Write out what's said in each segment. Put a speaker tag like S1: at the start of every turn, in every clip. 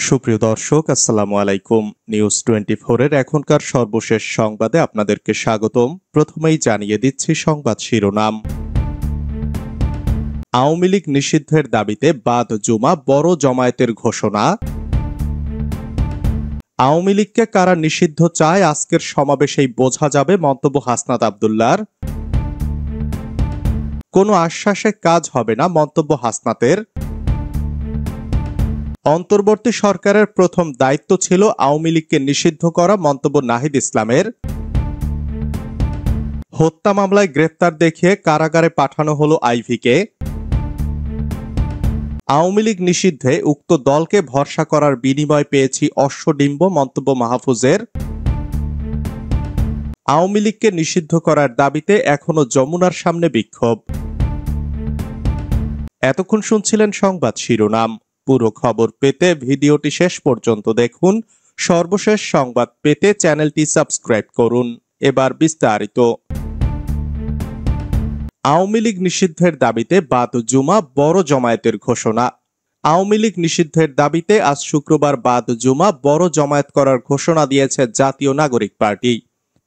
S1: সুপ্রিয় দর্শক, আসসালামু আলাইকুম। নিউজ 24 এর এখনকার সর্বশেষ সংবাদে আপনাদেরকে স্বাগতম। প্রথমেই জানিয়ে দিচ্ছি সংবাদ শিরোনাম। আওয়ামী লীগ নিষিদ্ধের দাবিতে বাদ জুমা বড় জমায়েতের ঘোষণা। আওয়ামী লীগকে কারা নিষিদ্ধ চায় আজকের সমাবেশেই বোঝা যাবে, মন্তব্য হাসনাত আব্দুল্লাহর। কোনো আশ্বাসে কাজ হবে না, মন্তব্য হাসনাতের। অন্তর্বর্তী সরকারের প্রথম দায়িত্ব ছিল আওয়ামী লীগকে নিষিদ্ধ করা, মন্তব্য নাহিদ ইসলামের। হত্যা মামলায় গ্রেফতার দেখিয়ে কারাগারে পাঠানো হলো আইভীকে। আওয়ামী লীগ নিষিদ্ধে উক্ত দলকে ভরসা করার বিনিময় পেয়েছি অশ্বডিম্ব, মন্তব্য মাহফুজের। আওয়ামী লীগকে নিষিদ্ধ করার দাবিতে এখনো যমুনার সামনে বিক্ষোভ। এতক্ষণ শুনছিলেন সংবাদ শিরোনাম। পুরো খবর পেতে ভিডিওটি শেষ পর্যন্ত দেখুন। সর্বশেষ সংবাদ পেতে চ্যানেলটি সাবস্ক্রাইব করুন। এবার বিস্তারিত। আওয়ামী লীগ নিষিদ্ধের দাবিতে বাদ জুমা বড় জমায়েতের ঘোষণা। আওয়ামী লীগ নিষিদ্ধের দাবিতে আজ শুক্রবার বাদ জুমা বড় জমায়েত করার ঘোষণা দিয়েছে জাতীয় নাগরিক পার্টি।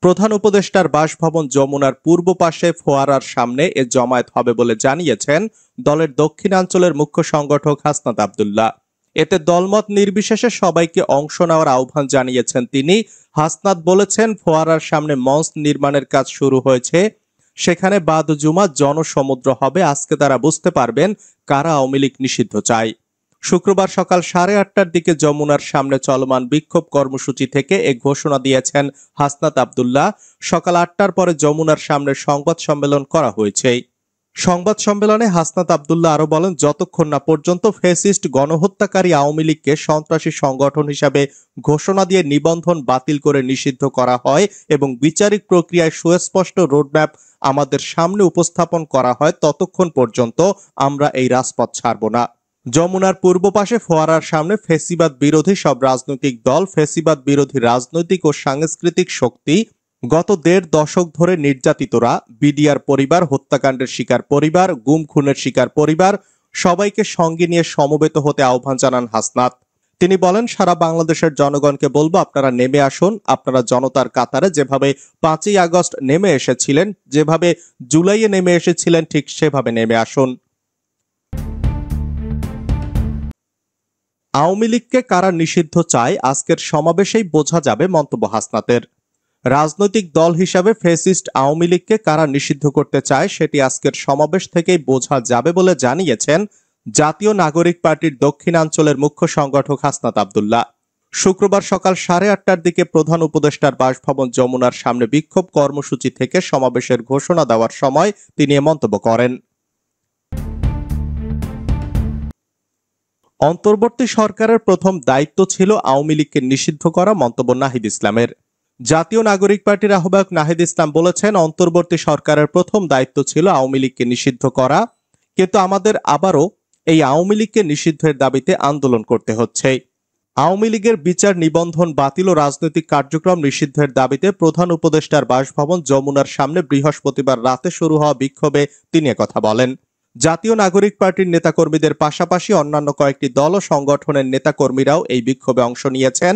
S1: প্রধান উপদেষ্টার বাসভবন যমুনার পূর্ব পাশে ফোয়ারার সামনে এ জমায়েত হবে বলে জানিয়েছেন দলের দক্ষিণাঞ্চলের মুখ্য সংগঠক হাসনাত আব্দুল্লাহ। এতে দলমত নির্বিশেষে সবাইকে অংশ নেওয়ার আহ্বান জানিয়েছেন তিনি। হাসনাত বলেছেন, ফোয়ারার সামনে মঞ্চ নির্মাণের কাজ শুরু হয়েছে, সেখানে বাদ জুমা জনসমুদ্র হবে। আজকে তারা বুঝতে পারবেন কারা আওয়ামী লীগ নিষিদ্ধ চায়। শুক্রবার সকাল 8:30টার দিকে যমুনার সামনে চলমান বিক্ষোভ কর্মসূচি থেকে এ ঘোষণা দিয়েছেন হাসনাত আব্দুল্লাহ। সকাল 8টার পরে যমুনার সামনে সংবাদ সম্মেলন করা হয়েছে। সংবাদ সম্মেলনে হাসনাত আব্দুল্লাহ আরো বলেন, যতক্ষণ না পর্যন্ত ফ্যাসিস্ট গণহত্যাকারী আওয়ামী লীগকে সন্ত্রাসী সংগঠন হিসাবে ঘোষণা দিয়ে নিবন্ধন বাতিল করে নিষিদ্ধ করা হয় এবং বিচারিক প্রক্রিয়ায় সুস্পষ্ট রোডম্যাপ আমাদের সামনে উপস্থাপন করা হয়, ততক্ষণ পর্যন্ত আমরা এই রাজপথ ছাড়ব না। যমুনার পূর্ব পাশে ফোয়ারার সামনে ফ্যাসিবাদ বিরোধী সব রাজনৈতিক দল, ফ্যাসিবাদ বিরোধী রাজনৈতিক ও সাংস্কৃতিক শক্তি, গত 1.5 দশক ধরে নির্যাতিতরা, বিডিআর পরিবার, হত্যাকাণ্ডের শিকার পরিবার, গুম খুনের শিকার পরিবার, সবাইকে সঙ্গে নিয়ে সমবেত হতে আহ্বান জানান হাসনাত। তিনি বলেন, সারা বাংলাদেশের জনগণকে বলবো, আপনারা নেমে আসুন। আপনারা জনতার কাতারে যেভাবে 5ই আগস্ট নেমে এসেছিলেন, যেভাবে জুলাইয়ে নেমে এসেছিলেন, ঠিক সেভাবে নেমে আসুন। আওয়ামী লীগকে কারা নিষিদ্ধ চায় আজকের সমাবেশেই বোঝা যাবে, মন্তব্য হাসনাতের। রাজনৈতিক দল হিসাবে ফ্যাসিস্ট আওয়ামী লীগকে কারা নিষিদ্ধ করতে চায় সেটি আজকের সমাবেশ থেকেই বোঝা যাবে বলে জানিয়েছেন জাতীয় নাগরিক পার্টির দক্ষিণাঞ্চলের মুখ্য সংগঠক হাসনাত আব্দুল্লাহ। শুক্রবার সকাল 8:30টার দিকে প্রধান উপদেষ্টার বাসভবন যমুনার সামনে বিক্ষোভ কর্মসূচি থেকে সমাবেশের ঘোষণা দেওয়ার সময় তিনি এ মন্তব্য করেন। অন্তর্বর্তী সরকারের প্রথম দায়িত্ব ছিল আওয়ামী লীগকে নিষিদ্ধ করা, মন্তব্য নাহিদ ইসলামের। জাতীয় নাগরিক পার্টির আহ্বায়ক নাহিদ ইসলাম বলেছেন, অন্তর্বর্তী সরকারের প্রথম দায়িত্ব ছিল আওয়ামী লীগকে নিষিদ্ধ করা, কিন্তু আমাদের আবারও এই আওয়ামী লীগকে নিষিদ্ধের দাবিতে আন্দোলন করতে হচ্ছে। আওয়ামী লীগের বিচার, নিবন্ধন বাতিল ও রাজনৈতিক কার্যক্রম নিষিদ্ধের দাবিতে প্রধান উপদেষ্টার বাসভবন যমুনার সামনে বৃহস্পতিবার রাতে শুরু হওয়া বিক্ষোভে তিনি কথা বলেন। জাতীয় নাগরিক পার্টির নেতাকর্মীদের পাশাপাশি অন্যান্য কয়েকটি দল ও সংগঠনের নেতাকর্মীরাও এই বিক্ষোভে অংশ নিয়েছেন।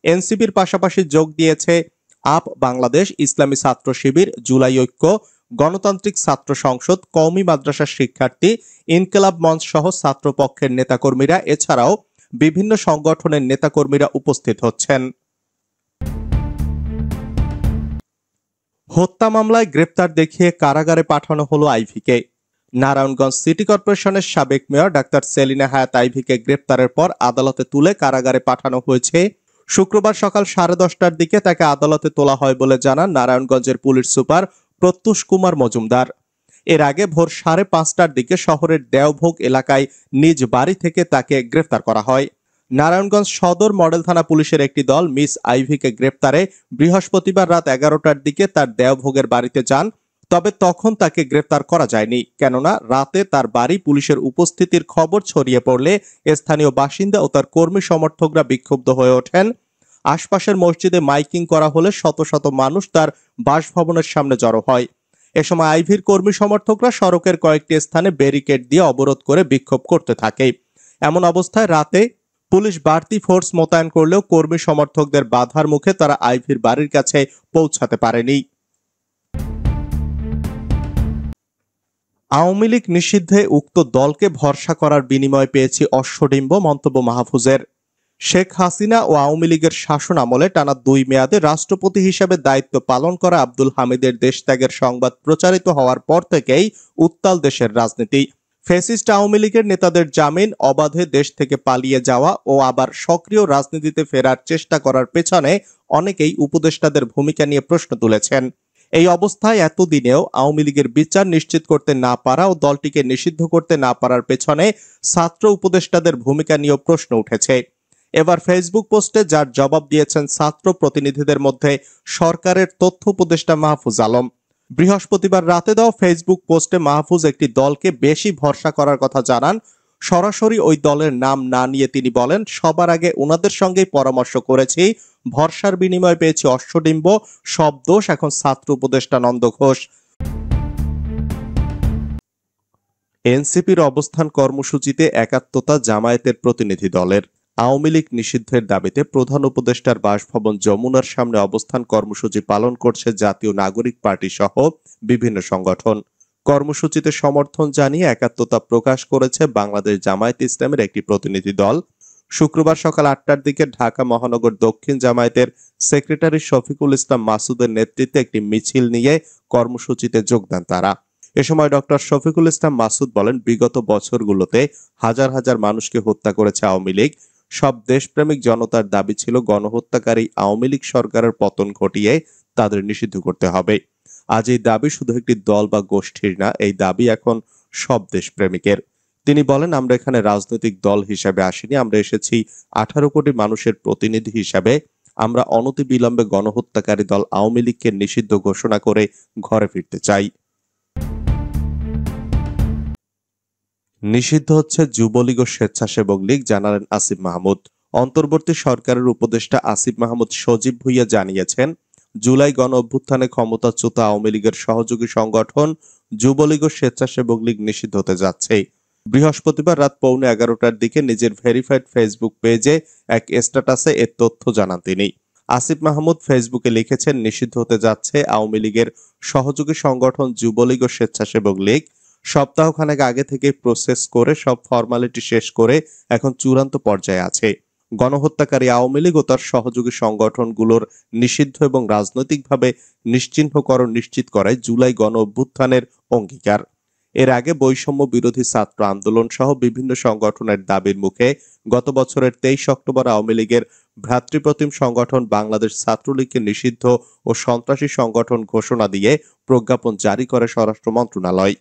S1: এনসিপির পাশাপাশি যোগ দিয়েছে আপ বাংলাদেশ, ইসলামী ছাত্র শিবির, জুলাই ঐক্য, গণতান্ত্রিক ছাত্র সংসদ, কওমি মাদ্রাসার শিক্ষার্থী, ইনকিলাব মঞ্চ সহ ছাত্রপক্ষের নেতাকর্মীরা। এছাড়াও বিভিন্ন সংগঠনের নেতাকর্মীরা উপস্থিত হচ্ছেন। হত্যা মামলায় গ্রেপ্তার দেখিয়ে কারাগারে পাঠানো হলো আইভীকে। নারায়ণগঞ্জ সিটি কর্পোরেশনের সাবেক মেয়র ডাক্তার সেলিনা হায়াত আইভীকে গ্রেপ্তারের পর আদালতে তুলে কারাগারে পাঠানো হয়েছে। শুক্রবার সকাল 10:30টার দিকে তাকে আদালতে তোলা হয় বলে জানান নারায়ণগঞ্জের পুলিশ সুপার প্রত্যুষ কুমার মজুমদার। এর আগে ভোর 5:30টার দিকে শহরের দেওভোগ এলাকায় নিজ বাড়ি থেকে তাকে গ্রেফতার করা হয়। নারায়ণগঞ্জ সদর মডেল থানা পুলিশের একটি দল মিস আইভীকে গ্রেপ্তারে বৃহস্পতিবার রাত 11টার দিকে তার দেওভোগের বাড়িতে যান। তবে তখন তাকে গ্রেফতার করা যায়নি, কেননা রাতে তার বাড়ি পুলিশের উপস্থিতির খবর ছড়িয়ে পড়লে স্থানীয় বাসিন্দা ও তার কর্মী সমর্থকরা বিক্ষুব্ধ হয়ে ওঠেন। আশপাশের মসজিদে মাইকিং করা হলে শত শত মানুষ তার বাসভবনের সামনে জড়ো হয়। এ সময় আইভীর কর্মী সমর্থকরা সড়কের কয়েকটি স্থানে ব্যারিকেড দিয়ে অবরোধ করে বিক্ষোভ করতে থাকে। এমন অবস্থায় রাতে পুলিশ বাড়তি ফোর্স মোতায়েন করলেও কর্মী সমর্থকদের বাধার মুখে তারা আইভীর বাড়ির কাছে পৌঁছাতে পারেনি। আওয়ামী লীগ নিষিদ্ধে উক্ত দলকে ভরসা করার বিনিময়ে পেয়েছি অশ্বডিম্ব, মন্তব্য মাহফুজের। শেখ হাসিনা ও আওয়ামী লীগের শাসন আমলে টানা 2 মেয়াদে রাষ্ট্রপতি হিসেবে দায়িত্ব পালন করা আব্দুল হামিদের দেশত্যাগের সংবাদ প্রচারিত হওয়ার পর থেকেই উত্তাল দেশের রাজনীতি। ফ্যাসিস্ট আওয়ামী লীগের নেতাদের জামিন, অবাধে দেশ থেকে পালিয়ে যাওয়া ও আবার সক্রিয় রাজনীতিতে ফেরার চেষ্টা করার পেছনে অনেকেই উপদেষ্টাদের ভূমিকা নিয়ে প্রশ্ন তুলেছেন। এই অবস্থায় এতদিনেও আওয়ামী লীগের বিচার নিশ্চিত করতে না পারা ও দলটিকে নিষিদ্ধ করতে না পারার পেছনে ছাত্র উপদেষ্টাদের ভূমিকা নিয়েও প্রশ্ন উঠেছে। এবার ফেসবুক পোস্টে যার জবাব দিয়েছেন ছাত্র প্রতিনিধিদের মধ্যে সরকারের তথ্য উপদেষ্টা মাহফুজ আলম। বৃহস্পতিবার রাতে দেওয়া ফেসবুক পোস্টে মাহফুজ একটি দলকে বেশি ভরসা করার কথা জানান। সরাসরি ওই দলের নাম না নিয়ে তিনি বলেন, সবার আগে ওনাদের সঙ্গেই পরামর্শ করেছি, ভরসার বিনিময়ে পেয়েছি অশ্বডিম্ব, সব দোষ এখন ছাত্র উপদেষ্টা নন্দ ঘোষ। এনসিপির অবস্থান কর্মসূচিতে একাত্মতা জামায়াতের প্রতিনিধি দলের। আওয়ামী লীগ নিষিদ্ধের দাবিতে প্রধান উপদেষ্টার বাসভবন যমুনার সামনে অবস্থান কর্মসূচি পালন করছে জাতীয় নাগরিক পার্টি সহ বিভিন্ন সংগঠন। কর্মসূচিতে সমর্থন জানিয়ে একাত্মতা প্রকাশ করেছে বাংলাদেশ জামায়াত ইসলামের একটি প্রতিনিধি দল। শুক্রবার সকাল 8টার দিকে ঢাকা মহানগর দক্ষিণ জামায়াতের সেক্রেটারি শফিকুল ইসলাম মাসুদের নেতৃত্বে একটি মিছিল নিয়ে কর্মসূচিতে যোগ দেন তারা। এ সময় ডক্টর শফিকুল ইসলাম মাসুদ বলেন, বিগত বছরগুলোতে হাজার হাজার মানুষকে হত্যা করেছে আওয়ামী লীগ। সব দেশপ্রেমিক জনতার দাবি ছিল গণহত্যাকারী আওয়ামী লীগ সরকারের পতন ঘটিয়ে তাদের নিষিদ্ধ করতে হবে। আজ এই দাবি শুধু একটি দল বা গোষ্ঠীর না, এই দাবি এখন সব দেশপ্রেমিকের। তিনি বলেন, আমরা এখানে রাজনৈতিক দল হিসেবে আসিনি, আমরা এসেছি 18 কোটি মানুষের প্রতিনিধি হিসেবে। আমরা অনতিবিলম্বে গণহত্যাকারী দল আওয়ামী লীগকে নিষিদ্ধ ঘোষণা করে ঘরে ফিরতে চাই। নিষিদ্ধ হচ্ছে যুবলীগ ও স্বেচ্ছাসেবক লীগ, জানালেন আসিফ মাহমুদ। অন্তর্বর্তী সরকারের উপদেষ্টা আসিফ মাহমুদ সজীব ভুইয়া জানিয়েছেন, জুলাই গণ অভ্যুত্থানে ক্ষমতাচ্যুত আওয়ামী লীগের সহযোগী সংগঠন যুবলীগ ও স্বেচ্ছাসেবক লীগ নিষিদ্ধ হতে যাচ্ছে। বৃহস্পতিবার রাত 11:15টার দিকে নিজের ভেরিফাইড ফেসবুক পেজে এক স্ট্যাটাসে এ তথ্য জানান তিনি। আসিফ মাহমুদ ফেসবুকে লিখেছেন, নিষিদ্ধ হতে যাচ্ছে আওয়ামী লীগের সহযোগী সংগঠন যুবলীগ ও স্বেচ্ছাসেবক লীগ। সপ্তাহখানেক আগে থেকে প্রসেস করে সব ফরমালিটি শেষ করে এখন চূড়ান্ত পর্যায়ে আছে। গণহত্যাকারী আওয়ামী লীগ ও তার সহযোগী সংগঠনগুলোর নিষিদ্ধ এবং রাজনৈতিকভাবে নিশ্চিহ্নকরণ নিশ্চিত করায় জুলাই গণ অভ্যুত্থানের অঙ্গীকার। এর আগে বৈষম্য বিরোধী ছাত্র আন্দোলন সহ বিভিন্ন সংগঠনের দাবির মুখে গত বছরের 23 অক্টোবর আওয়ামী লীগের ভ্রাতৃপ্রতিম সংগঠন বাংলাদেশ ছাত্রলীগকে নিষিদ্ধ ও সন্ত্রাসী সংগঠন ঘোষণা দিয়ে প্রজ্ঞাপন জারি করে স্বরাষ্ট্র মন্ত্রণালয়।